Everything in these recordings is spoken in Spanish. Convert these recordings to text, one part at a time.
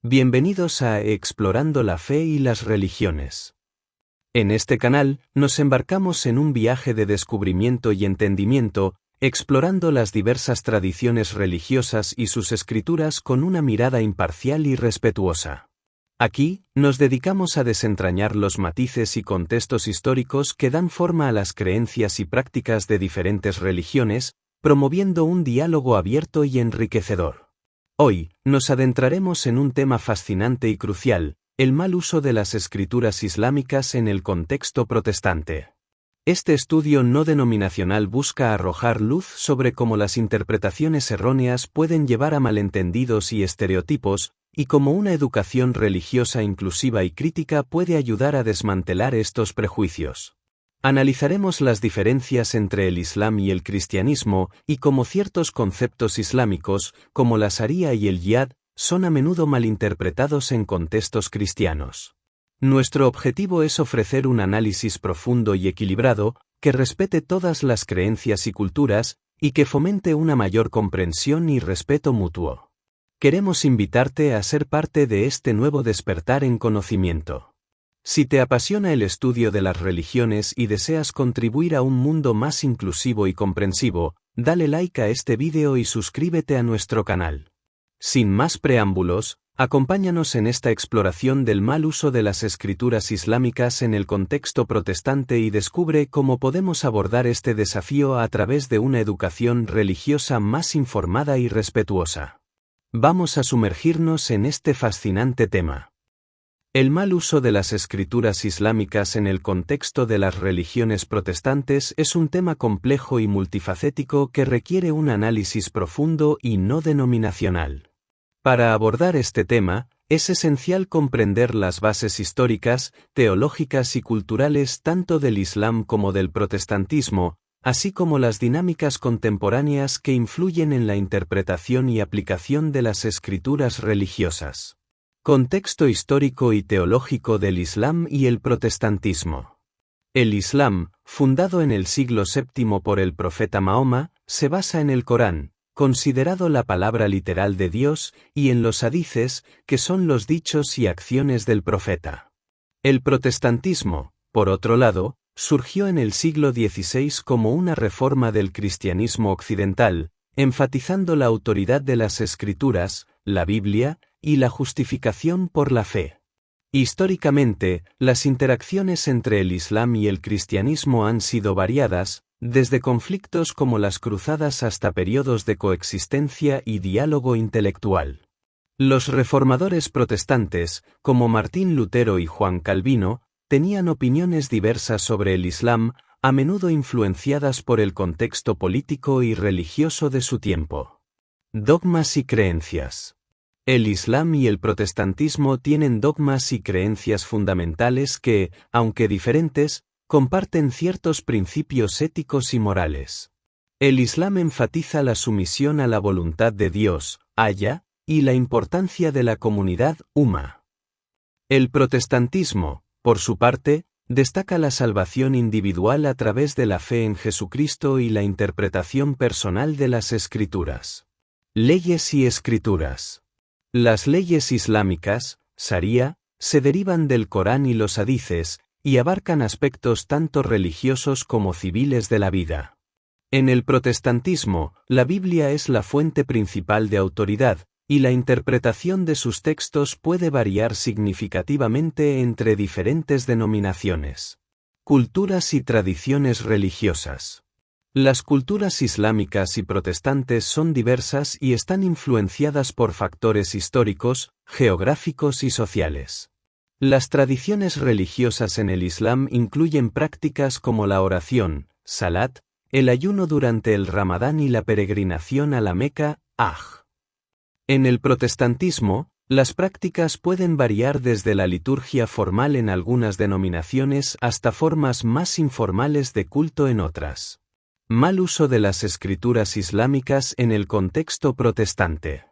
Bienvenidos a Explorando la Fe y las Religiones. En este canal, nos embarcamos en un viaje de descubrimiento y entendimiento, explorando las diversas tradiciones religiosas y sus escrituras con una mirada imparcial y respetuosa. Aquí, nos dedicamos a desentrañar los matices y contextos históricos que dan forma a las creencias y prácticas de diferentes religiones, promoviendo un diálogo abierto y enriquecedor. Hoy, nos adentraremos en un tema fascinante y crucial, el mal uso de las escrituras islámicas en el contexto protestante. Este estudio no denominacional busca arrojar luz sobre cómo las interpretaciones erróneas pueden llevar a malentendidos y estereotipos, y cómo una educación religiosa inclusiva y crítica puede ayudar a desmantelar estos prejuicios. Analizaremos las diferencias entre el Islam y el cristianismo y cómo ciertos conceptos islámicos, como la Sharía y el yihad, son a menudo malinterpretados en contextos cristianos. Nuestro objetivo es ofrecer un análisis profundo y equilibrado, que respete todas las creencias y culturas, y que fomente una mayor comprensión y respeto mutuo. Queremos invitarte a ser parte de este nuevo despertar en conocimiento. Si te apasiona el estudio de las religiones y deseas contribuir a un mundo más inclusivo y comprensivo, dale like a este vídeo y suscríbete a nuestro canal. Sin más preámbulos, acompáñanos en esta exploración del mal uso de las escrituras islámicas en el contexto protestante y descubre cómo podemos abordar este desafío a través de una educación religiosa más informada y respetuosa. Vamos a sumergirnos en este fascinante tema. El mal uso de las escrituras islámicas en el contexto de las religiones protestantes es un tema complejo y multifacético que requiere un análisis profundo y no denominacional. Para abordar este tema, es esencial comprender las bases históricas, teológicas y culturales tanto del Islam como del protestantismo, así como las dinámicas contemporáneas que influyen en la interpretación y aplicación de las escrituras religiosas. Contexto histórico y teológico del Islam y el protestantismo. El Islam, fundado en el siglo VII por el profeta Mahoma, se basa en el Corán, considerado la palabra literal de Dios, y en los hadices, que son los dichos y acciones del profeta. El protestantismo, por otro lado, surgió en el siglo XVI como una reforma del cristianismo occidental, enfatizando la autoridad de las escrituras, la Biblia, y la justificación por la fe. Históricamente, las interacciones entre el Islam y el cristianismo han sido variadas, desde conflictos como las cruzadas hasta periodos de coexistencia y diálogo intelectual. Los reformadores protestantes, como Martín Lutero y Juan Calvino, tenían opiniones diversas sobre el Islam, a menudo influenciadas por el contexto político y religioso de su tiempo. Dogmas y creencias. El Islam y el protestantismo tienen dogmas y creencias fundamentales que, aunque diferentes, comparten ciertos principios éticos y morales. El Islam enfatiza la sumisión a la voluntad de Dios, Allah, y la importancia de la comunidad umma. El protestantismo, por su parte, destaca la salvación individual a través de la fe en Jesucristo y la interpretación personal de las Escrituras. Leyes y escrituras. Las leyes islámicas, Sharía, se derivan del Corán y los hadices, y abarcan aspectos tanto religiosos como civiles de la vida. En el protestantismo, la Biblia es la fuente principal de autoridad, y la interpretación de sus textos puede variar significativamente entre diferentes denominaciones. Culturas y tradiciones religiosas. Las culturas islámicas y protestantes son diversas y están influenciadas por factores históricos, geográficos y sociales. Las tradiciones religiosas en el Islam incluyen prácticas como la oración, salat, el ayuno durante el Ramadán y la peregrinación a la Meca, Hajj. En el protestantismo, las prácticas pueden variar desde la liturgia formal en algunas denominaciones hasta formas más informales de culto en otras. Mal uso de las escrituras islámicas en el contexto protestante.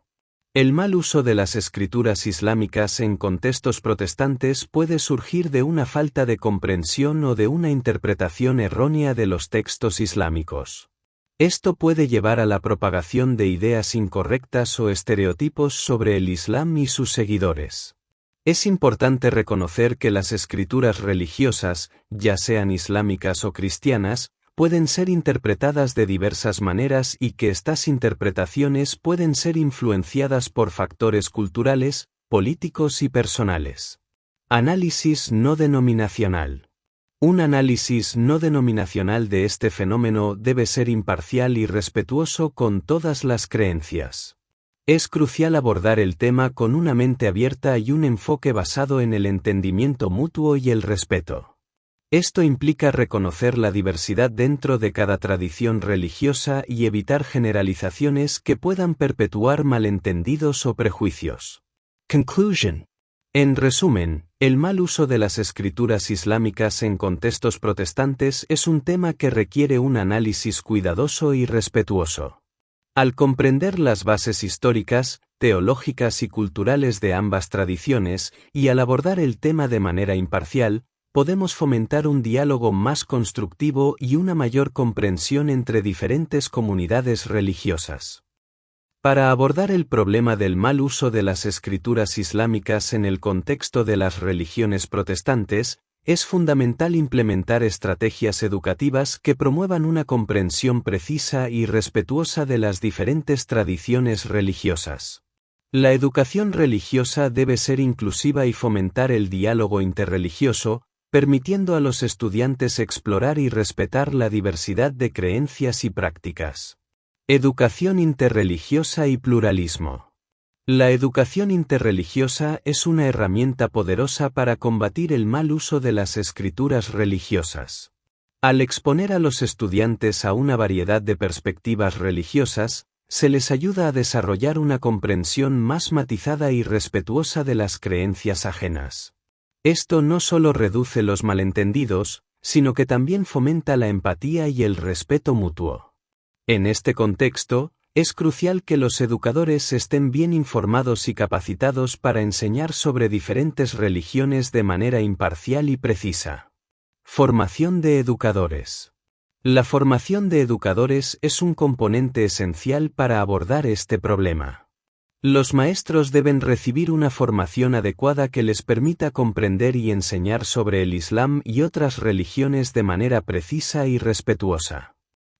El mal uso de las escrituras islámicas en contextos protestantes puede surgir de una falta de comprensión o de una interpretación errónea de los textos islámicos. Esto puede llevar a la propagación de ideas incorrectas o estereotipos sobre el Islam y sus seguidores. Es importante reconocer que las escrituras religiosas, ya sean islámicas o cristianas, pueden ser interpretadas de diversas maneras y que estas interpretaciones pueden ser influenciadas por factores culturales, políticos y personales. Análisis no denominacional. Un análisis no denominacional de este fenómeno debe ser imparcial y respetuoso con todas las creencias. Es crucial abordar el tema con una mente abierta y un enfoque basado en el entendimiento mutuo y el respeto. Esto implica reconocer la diversidad dentro de cada tradición religiosa y evitar generalizaciones que puedan perpetuar malentendidos o prejuicios. Conclusion. En resumen, el mal uso de las escrituras islámicas en contextos protestantes es un tema que requiere un análisis cuidadoso y respetuoso. Al comprender las bases históricas, teológicas y culturales de ambas tradiciones, y al abordar el tema de manera imparcial, podemos fomentar un diálogo más constructivo y una mayor comprensión entre diferentes comunidades religiosas. Para abordar el problema del mal uso de las escrituras islámicas en el contexto de las religiones protestantes, es fundamental implementar estrategias educativas que promuevan una comprensión precisa y respetuosa de las diferentes tradiciones religiosas. La educación religiosa debe ser inclusiva y fomentar el diálogo interreligioso, permitiendo a los estudiantes explorar y respetar la diversidad de creencias y prácticas. Educación interreligiosa y pluralismo. La educación interreligiosa es una herramienta poderosa para combatir el mal uso de las escrituras religiosas. Al exponer a los estudiantes a una variedad de perspectivas religiosas, se les ayuda a desarrollar una comprensión más matizada y respetuosa de las creencias ajenas. Esto no solo reduce los malentendidos, sino que también fomenta la empatía y el respeto mutuo. En este contexto, es crucial que los educadores estén bien informados y capacitados para enseñar sobre diferentes religiones de manera imparcial y precisa. Formación de educadores. La formación de educadores es un componente esencial para abordar este problema. Los maestros deben recibir una formación adecuada que les permita comprender y enseñar sobre el Islam y otras religiones de manera precisa y respetuosa.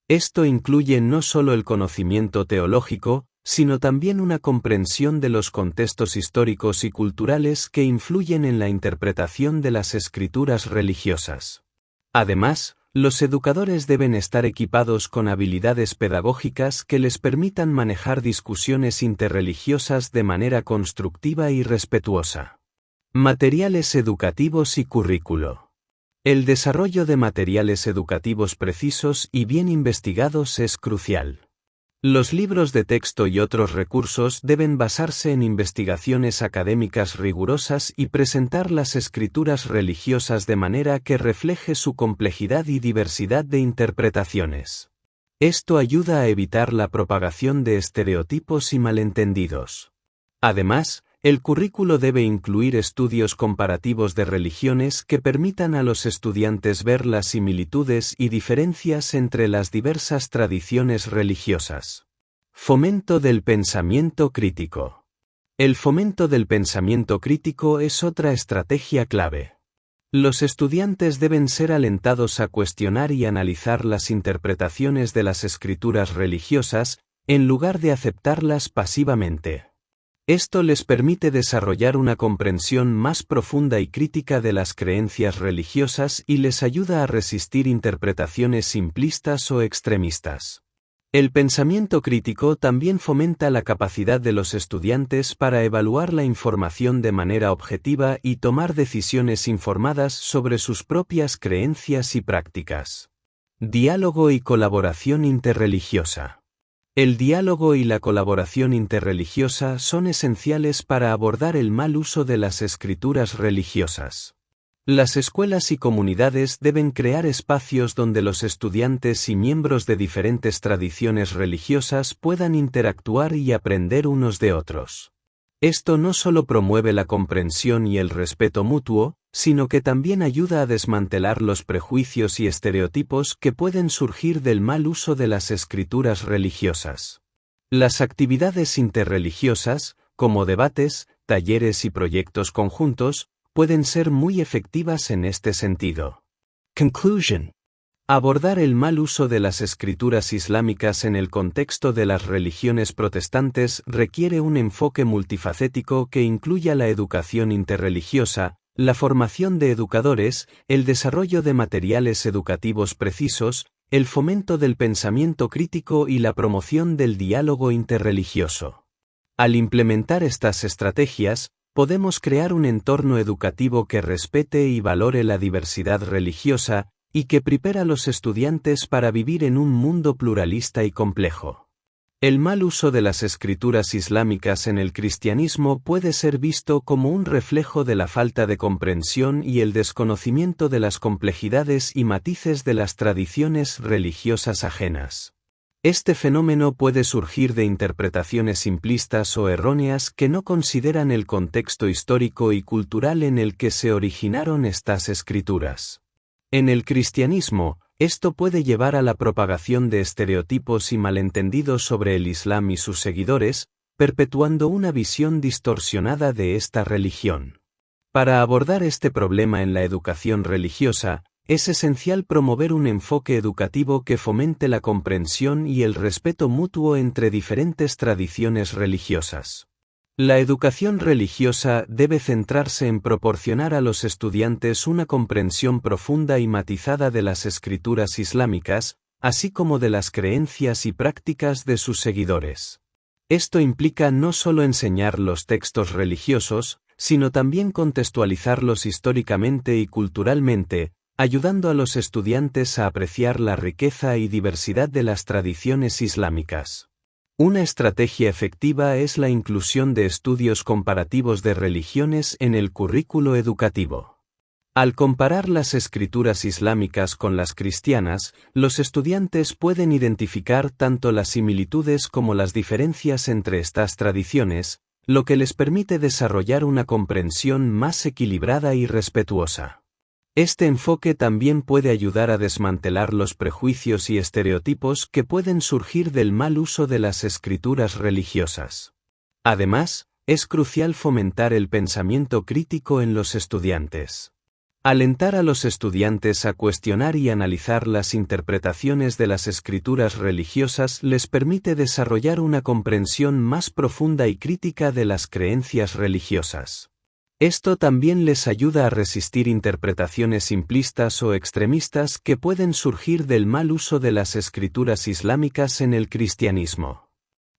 Esto incluye no solo el conocimiento teológico, sino también una comprensión de los contextos históricos y culturales que influyen en la interpretación de las escrituras religiosas. Además, los educadores deben estar equipados con habilidades pedagógicas que les permitan manejar discusiones interreligiosas de manera constructiva y respetuosa. Materiales educativos y currículo. El desarrollo de materiales educativos precisos y bien investigados es crucial. Los libros de texto y otros recursos deben basarse en investigaciones académicas rigurosas y presentar las escrituras religiosas de manera que refleje su complejidad y diversidad de interpretaciones. Esto ayuda a evitar la propagación de estereotipos y malentendidos. Además, el currículo debe incluir estudios comparativos de religiones que permitan a los estudiantes ver las similitudes y diferencias entre las diversas tradiciones religiosas. Fomento del pensamiento crítico. El fomento del pensamiento crítico es otra estrategia clave. Los estudiantes deben ser alentados a cuestionar y analizar las interpretaciones de las escrituras religiosas, en lugar de aceptarlas pasivamente. Esto les permite desarrollar una comprensión más profunda y crítica de las creencias religiosas y les ayuda a resistir interpretaciones simplistas o extremistas. El pensamiento crítico también fomenta la capacidad de los estudiantes para evaluar la información de manera objetiva y tomar decisiones informadas sobre sus propias creencias y prácticas. Diálogo y colaboración interreligiosa. El diálogo y la colaboración interreligiosa son esenciales para abordar el mal uso de las escrituras religiosas. Las escuelas y comunidades deben crear espacios donde los estudiantes y miembros de diferentes tradiciones religiosas puedan interactuar y aprender unos de otros. Esto no solo promueve la comprensión y el respeto mutuo, sino que también ayuda a desmantelar los prejuicios y estereotipos que pueden surgir del mal uso de las escrituras religiosas. Las actividades interreligiosas, como debates, talleres y proyectos conjuntos, pueden ser muy efectivas en este sentido. Conclusion. Abordar el mal uso de las escrituras islámicas en el contexto de las religiones protestantes requiere un enfoque multifacético que incluya la educación interreligiosa, la formación de educadores, el desarrollo de materiales educativos precisos, el fomento del pensamiento crítico y la promoción del diálogo interreligioso. Al implementar estas estrategias, podemos crear un entorno educativo que respete y valore la diversidad religiosa, y que prepara a los estudiantes para vivir en un mundo pluralista y complejo. El mal uso de las escrituras islámicas en el cristianismo puede ser visto como un reflejo de la falta de comprensión y el desconocimiento de las complejidades y matices de las tradiciones religiosas ajenas. Este fenómeno puede surgir de interpretaciones simplistas o erróneas que no consideran el contexto histórico y cultural en el que se originaron estas escrituras. En el cristianismo, esto puede llevar a la propagación de estereotipos y malentendidos sobre el Islam y sus seguidores, perpetuando una visión distorsionada de esta religión. Para abordar este problema en la educación religiosa, es esencial promover un enfoque educativo que fomente la comprensión y el respeto mutuo entre diferentes tradiciones religiosas. La educación religiosa debe centrarse en proporcionar a los estudiantes una comprensión profunda y matizada de las escrituras islámicas, así como de las creencias y prácticas de sus seguidores. Esto implica no solo enseñar los textos religiosos, sino también contextualizarlos históricamente y culturalmente, ayudando a los estudiantes a apreciar la riqueza y diversidad de las tradiciones islámicas. Una estrategia efectiva es la inclusión de estudios comparativos de religiones en el currículo educativo. Al comparar las escrituras islámicas con las cristianas, los estudiantes pueden identificar tanto las similitudes como las diferencias entre estas tradiciones, lo que les permite desarrollar una comprensión más equilibrada y respetuosa. Este enfoque también puede ayudar a desmantelar los prejuicios y estereotipos que pueden surgir del mal uso de las escrituras religiosas. Además, es crucial fomentar el pensamiento crítico en los estudiantes. Alentar a los estudiantes a cuestionar y analizar las interpretaciones de las escrituras religiosas les permite desarrollar una comprensión más profunda y crítica de las creencias religiosas. Esto también les ayuda a resistir interpretaciones simplistas o extremistas que pueden surgir del mal uso de las escrituras islámicas en el cristianismo.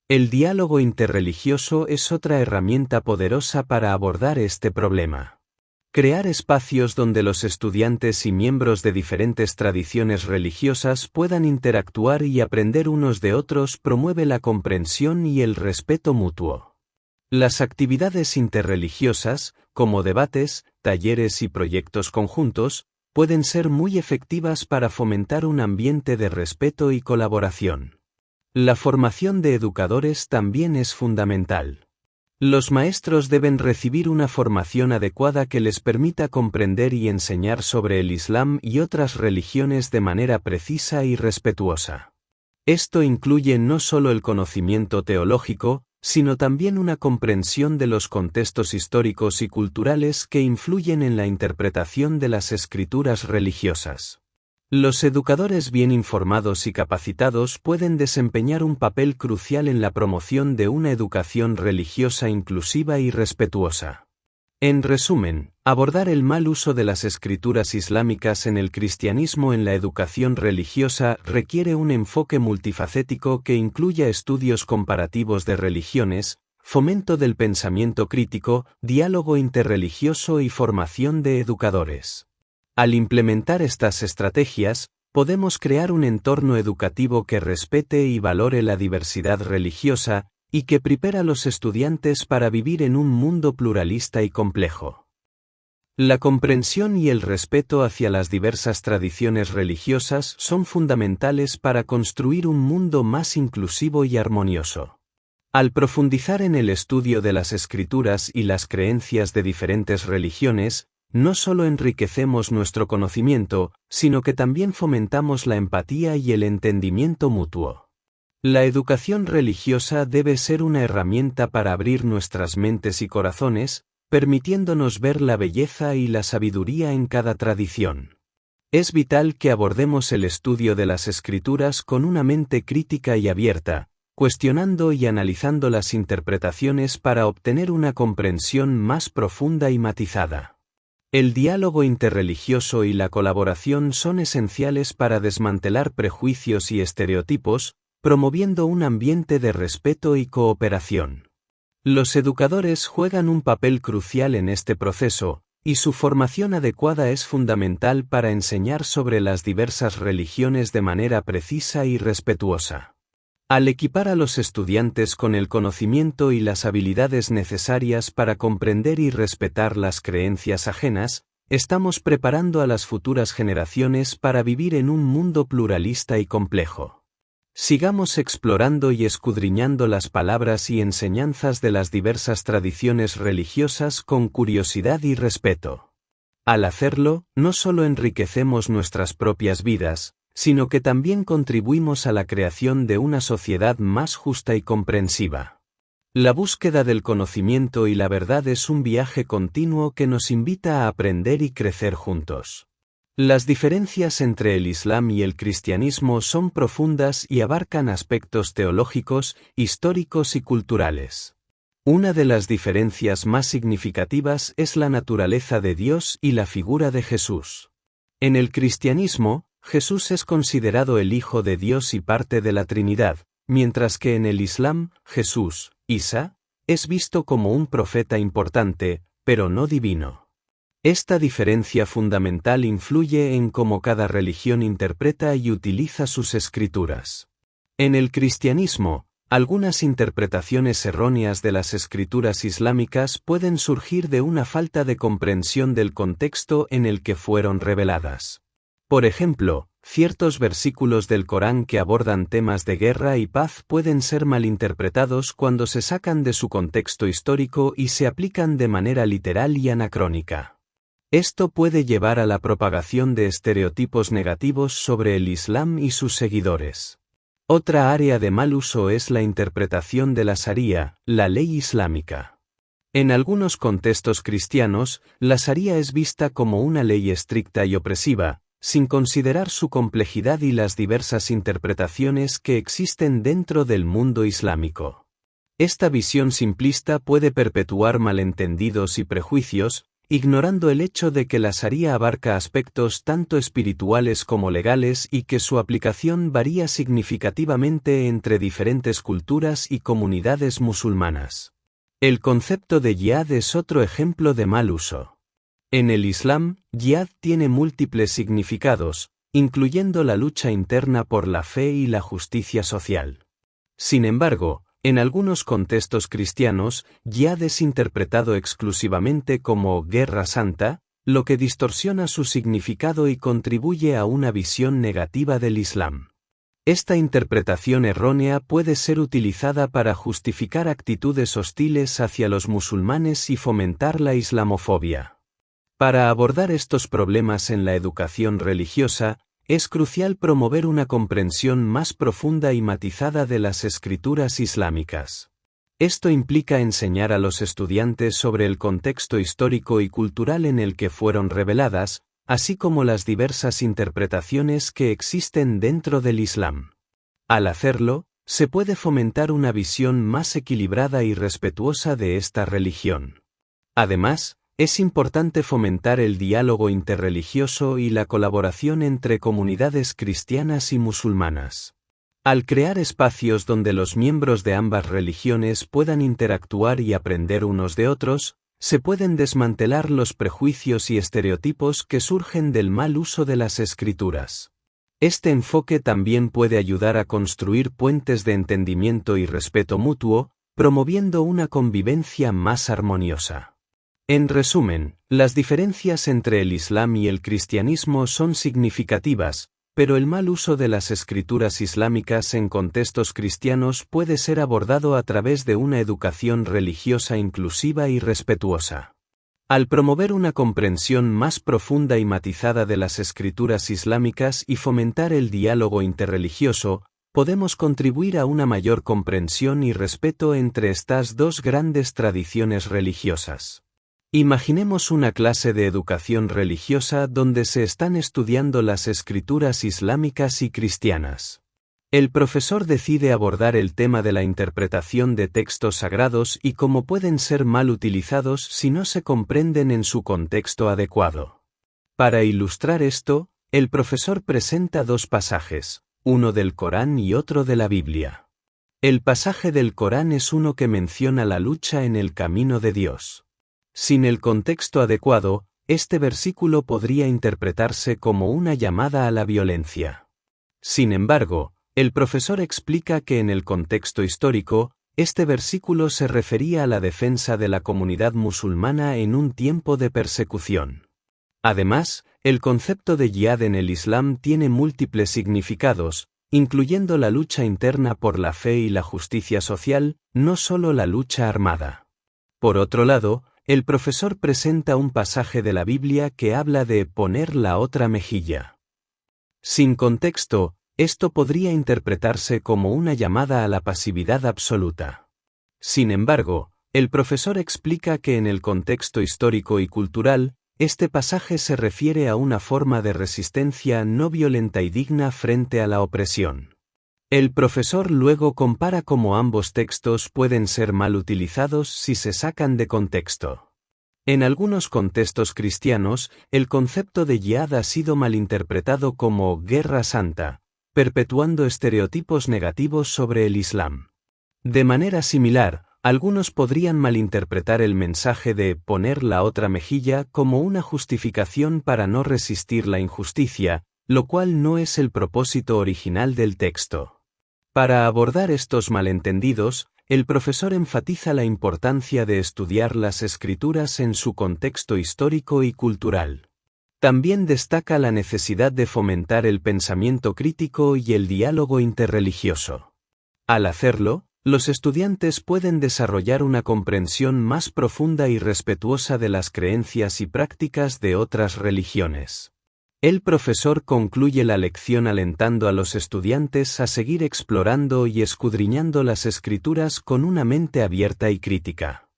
El diálogo interreligioso es otra herramienta poderosa para abordar este problema. Crear espacios donde los estudiantes y miembros de diferentes tradiciones religiosas puedan interactuar y aprender unos de otros promueve la comprensión y el respeto mutuo. Las actividades interreligiosas, como debates, talleres y proyectos conjuntos, pueden ser muy efectivas para fomentar un ambiente de respeto y colaboración. La formación de educadores también es fundamental. Los maestros deben recibir una formación adecuada que les permita comprender y enseñar sobre el Islam y otras religiones de manera precisa y respetuosa. Esto incluye no solo el conocimiento teológico, sino también una comprensión de los contextos históricos y culturales que influyen en la interpretación de las escrituras religiosas. Los educadores bien informados y capacitados pueden desempeñar un papel crucial en la promoción de una educación religiosa inclusiva y respetuosa. En resumen, abordar el mal uso de las escrituras islámicas en el cristianismo en la educación religiosa requiere un enfoque multifacético que incluya estudios comparativos de religiones, fomento del pensamiento crítico, diálogo interreligioso y formación de educadores. Al implementar estas estrategias, podemos crear un entorno educativo que respete y valore la diversidad religiosa, y que prepara a los estudiantes para vivir en un mundo pluralista y complejo. La comprensión y el respeto hacia las diversas tradiciones religiosas son fundamentales para construir un mundo más inclusivo y armonioso. Al profundizar en el estudio de las escrituras y las creencias de diferentes religiones, no solo enriquecemos nuestro conocimiento, sino que también fomentamos la empatía y el entendimiento mutuo. La educación religiosa debe ser una herramienta para abrir nuestras mentes y corazones, permitiéndonos ver la belleza y la sabiduría en cada tradición. Es vital que abordemos el estudio de las escrituras con una mente crítica y abierta, cuestionando y analizando las interpretaciones para obtener una comprensión más profunda y matizada. El diálogo interreligioso y la colaboración son esenciales para desmantelar prejuicios y estereotipos, promoviendo un ambiente de respeto y cooperación. Los educadores juegan un papel crucial en este proceso, y su formación adecuada es fundamental para enseñar sobre las diversas religiones de manera precisa y respetuosa. Al equipar a los estudiantes con el conocimiento y las habilidades necesarias para comprender y respetar las creencias ajenas, estamos preparando a las futuras generaciones para vivir en un mundo pluralista y complejo. Sigamos explorando y escudriñando las palabras y enseñanzas de las diversas tradiciones religiosas con curiosidad y respeto. Al hacerlo, no solo enriquecemos nuestras propias vidas, sino que también contribuimos a la creación de una sociedad más justa y comprensiva. La búsqueda del conocimiento y la verdad es un viaje continuo que nos invita a aprender y crecer juntos. Las diferencias entre el Islam y el cristianismo son profundas y abarcan aspectos teológicos, históricos y culturales. Una de las diferencias más significativas es la naturaleza de Dios y la figura de Jesús. En el cristianismo, Jesús es considerado el Hijo de Dios y parte de la Trinidad, mientras que en el Islam, Jesús, Isa, es visto como un profeta importante, pero no divino. Esta diferencia fundamental influye en cómo cada religión interpreta y utiliza sus escrituras. En el cristianismo, algunas interpretaciones erróneas de las escrituras islámicas pueden surgir de una falta de comprensión del contexto en el que fueron reveladas. Por ejemplo, ciertos versículos del Corán que abordan temas de guerra y paz pueden ser malinterpretados cuando se sacan de su contexto histórico y se aplican de manera literal y anacrónica. Esto puede llevar a la propagación de estereotipos negativos sobre el Islam y sus seguidores. Otra área de mal uso es la interpretación de la Sharía, la ley islámica. En algunos contextos cristianos, la Sharía es vista como una ley estricta y opresiva, sin considerar su complejidad y las diversas interpretaciones que existen dentro del mundo islámico. Esta visión simplista puede perpetuar malentendidos y prejuicios, ignorando el hecho de que la Sharía abarca aspectos tanto espirituales como legales y que su aplicación varía significativamente entre diferentes culturas y comunidades musulmanas. El concepto de yihad es otro ejemplo de mal uso. En el Islam, yihad tiene múltiples significados, incluyendo la lucha interna por la fe y la justicia social. Sin embargo, en algunos contextos cristianos, yihad es interpretado exclusivamente como guerra santa, lo que distorsiona su significado y contribuye a una visión negativa del Islam. Esta interpretación errónea puede ser utilizada para justificar actitudes hostiles hacia los musulmanes y fomentar la islamofobia. Para abordar estos problemas en la educación religiosa, es crucial promover una comprensión más profunda y matizada de las escrituras islámicas. Esto implica enseñar a los estudiantes sobre el contexto histórico y cultural en el que fueron reveladas, así como las diversas interpretaciones que existen dentro del Islam. Al hacerlo, se puede fomentar una visión más equilibrada y respetuosa de esta religión. Además, es importante fomentar el diálogo interreligioso y la colaboración entre comunidades cristianas y musulmanas. Al crear espacios donde los miembros de ambas religiones puedan interactuar y aprender unos de otros, se pueden desmantelar los prejuicios y estereotipos que surgen del mal uso de las escrituras. Este enfoque también puede ayudar a construir puentes de entendimiento y respeto mutuo, promoviendo una convivencia más armoniosa. En resumen, las diferencias entre el Islam y el cristianismo son significativas, pero el mal uso de las escrituras islámicas en contextos cristianos puede ser abordado a través de una educación religiosa inclusiva y respetuosa. Al promover una comprensión más profunda y matizada de las escrituras islámicas y fomentar el diálogo interreligioso, podemos contribuir a una mayor comprensión y respeto entre estas dos grandes tradiciones religiosas. Imaginemos una clase de educación religiosa donde se están estudiando las escrituras islámicas y cristianas. El profesor decide abordar el tema de la interpretación de textos sagrados y cómo pueden ser mal utilizados si no se comprenden en su contexto adecuado. Para ilustrar esto, el profesor presenta dos pasajes, uno del Corán y otro de la Biblia. El pasaje del Corán es uno que menciona la lucha en el camino de Dios. Sin el contexto adecuado, este versículo podría interpretarse como una llamada a la violencia. Sin embargo, el profesor explica que en el contexto histórico, este versículo se refería a la defensa de la comunidad musulmana en un tiempo de persecución. Además, el concepto de yihad en el Islam tiene múltiples significados, incluyendo la lucha interna por la fe y la justicia social, no solo la lucha armada. Por otro lado, el profesor presenta un pasaje de la Biblia que habla de poner la otra mejilla. Sin contexto, esto podría interpretarse como una llamada a la pasividad absoluta. Sin embargo, el profesor explica que en el contexto histórico y cultural, este pasaje se refiere a una forma de resistencia no violenta y digna frente a la opresión. El profesor luego compara cómo ambos textos pueden ser mal utilizados si se sacan de contexto. En algunos contextos cristianos, el concepto de yihad ha sido malinterpretado como guerra santa, perpetuando estereotipos negativos sobre el Islam. De manera similar, algunos podrían malinterpretar el mensaje de poner la otra mejilla como una justificación para no resistir la injusticia, lo cual no es el propósito original del texto. Para abordar estos malentendidos, el profesor enfatiza la importancia de estudiar las escrituras en su contexto histórico y cultural. También destaca la necesidad de fomentar el pensamiento crítico y el diálogo interreligioso. Al hacerlo, los estudiantes pueden desarrollar una comprensión más profunda y respetuosa de las creencias y prácticas de otras religiones. El profesor concluye la lección alentando a los estudiantes a seguir explorando y escudriñando las escrituras con una mente abierta y crítica.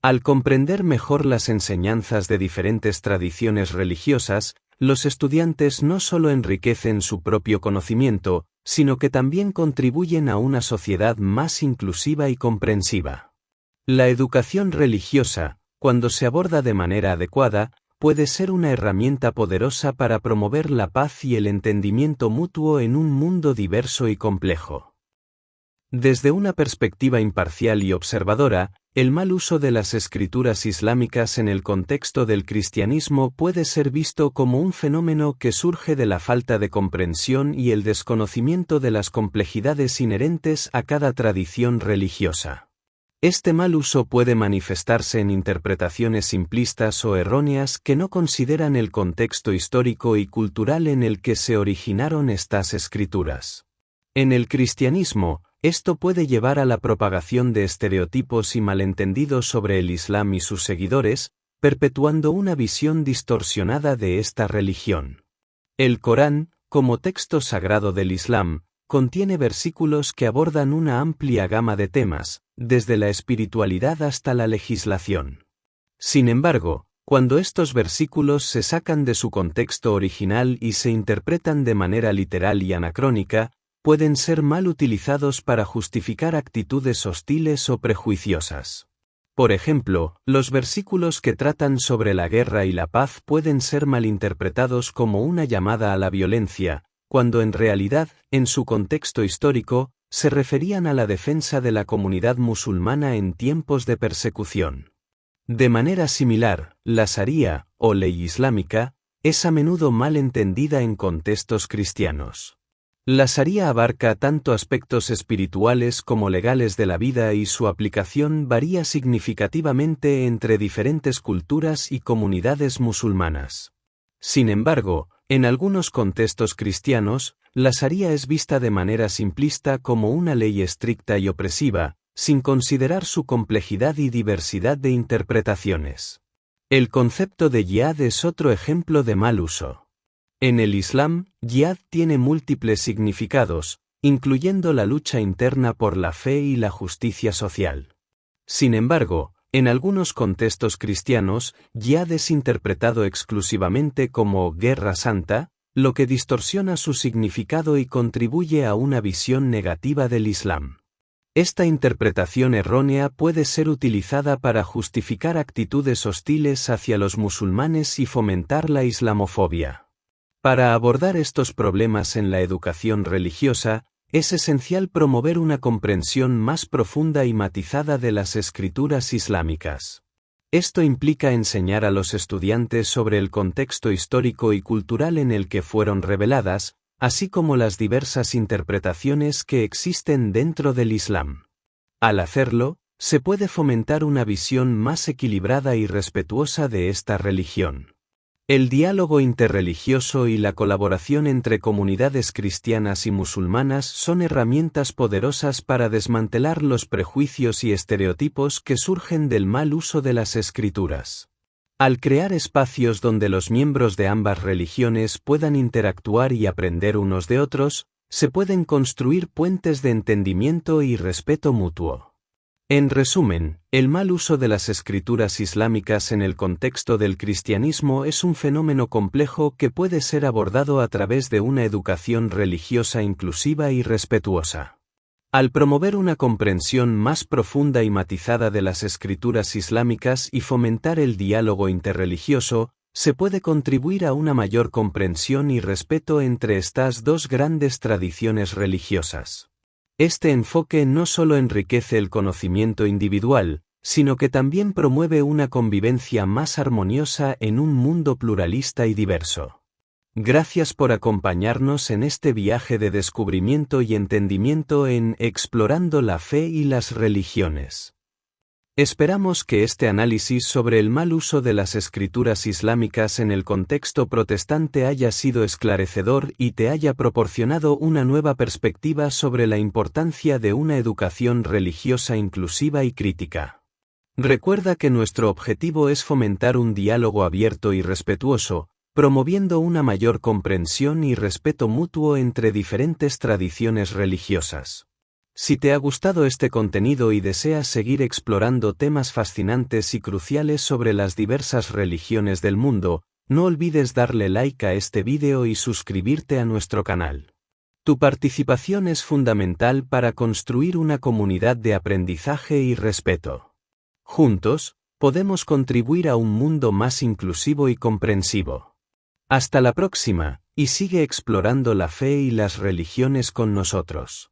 Al comprender mejor las enseñanzas de diferentes tradiciones religiosas, los estudiantes no solo enriquecen su propio conocimiento, sino que también contribuyen a una sociedad más inclusiva y comprensiva. La educación religiosa, cuando se aborda de manera adecuada, puede ser una herramienta poderosa para promover la paz y el entendimiento mutuo en un mundo diverso y complejo. Desde una perspectiva imparcial y observadora, el mal uso de las escrituras islámicas en el contexto del cristianismo puede ser visto como un fenómeno que surge de la falta de comprensión y el desconocimiento de las complejidades inherentes a cada tradición religiosa. Este mal uso puede manifestarse en interpretaciones simplistas o erróneas que no consideran el contexto histórico y cultural en el que se originaron estas escrituras. En el cristianismo, esto puede llevar a la propagación de estereotipos y malentendidos sobre el Islam y sus seguidores, perpetuando una visión distorsionada de esta religión. El Corán, como texto sagrado del Islam, contiene versículos que abordan una amplia gama de temas, desde la espiritualidad hasta la legislación. Sin embargo, cuando estos versículos se sacan de su contexto original y se interpretan de manera literal y anacrónica, pueden ser mal utilizados para justificar actitudes hostiles o prejuiciosas. Por ejemplo, los versículos que tratan sobre la guerra y la paz pueden ser malinterpretados como una llamada a la violencia, cuando en realidad, en su contexto histórico, se referían a la defensa de la comunidad musulmana en tiempos de persecución. De manera similar, la Sharía, o ley islámica, es a menudo mal entendida en contextos cristianos. La Sharía abarca tanto aspectos espirituales como legales de la vida y su aplicación varía significativamente entre diferentes culturas y comunidades musulmanas. Sin embargo, en algunos contextos cristianos, la Sharía es vista de manera simplista como una ley estricta y opresiva, sin considerar su complejidad y diversidad de interpretaciones. El concepto de yihad es otro ejemplo de mal uso. En el Islam, yihad tiene múltiples significados, incluyendo la lucha interna por la fe y la justicia social. Sin embargo, en algunos contextos cristianos, yihad es interpretado exclusivamente como guerra santa, lo que distorsiona su significado y contribuye a una visión negativa del Islam. Esta interpretación errónea puede ser utilizada para justificar actitudes hostiles hacia los musulmanes y fomentar la islamofobia. Para abordar estos problemas en la educación religiosa, es esencial promover una comprensión más profunda y matizada de las escrituras islámicas. Esto implica enseñar a los estudiantes sobre el contexto histórico y cultural en el que fueron reveladas, así como las diversas interpretaciones que existen dentro del Islam. Al hacerlo, se puede fomentar una visión más equilibrada y respetuosa de esta religión. El diálogo interreligioso y la colaboración entre comunidades cristianas y musulmanas son herramientas poderosas para desmantelar los prejuicios y estereotipos que surgen del mal uso de las escrituras. Al crear espacios donde los miembros de ambas religiones puedan interactuar y aprender unos de otros, se pueden construir puentes de entendimiento y respeto mutuo. En resumen, el mal uso de las escrituras islámicas en el contexto del cristianismo es un fenómeno complejo que puede ser abordado a través de una educación religiosa inclusiva y respetuosa. Al promover una comprensión más profunda y matizada de las escrituras islámicas y fomentar el diálogo interreligioso, se puede contribuir a una mayor comprensión y respeto entre estas dos grandes tradiciones religiosas. Este enfoque no solo enriquece el conocimiento individual, sino que también promueve una convivencia más armoniosa en un mundo pluralista y diverso. Gracias por acompañarnos en este viaje de descubrimiento y entendimiento en Explorando la Fe y las Religiones. Esperamos que este análisis sobre el mal uso de las escrituras islámicas en el contexto protestante haya sido esclarecedor y te haya proporcionado una nueva perspectiva sobre la importancia de una educación religiosa inclusiva y crítica. Recuerda que nuestro objetivo es fomentar un diálogo abierto y respetuoso, promoviendo una mayor comprensión y respeto mutuo entre diferentes tradiciones religiosas. Si te ha gustado este contenido y deseas seguir explorando temas fascinantes y cruciales sobre las diversas religiones del mundo, no olvides darle like a este vídeo y suscribirte a nuestro canal. Tu participación es fundamental para construir una comunidad de aprendizaje y respeto. Juntos, podemos contribuir a un mundo más inclusivo y comprensivo. Hasta la próxima, y sigue explorando la fe y las religiones con nosotros.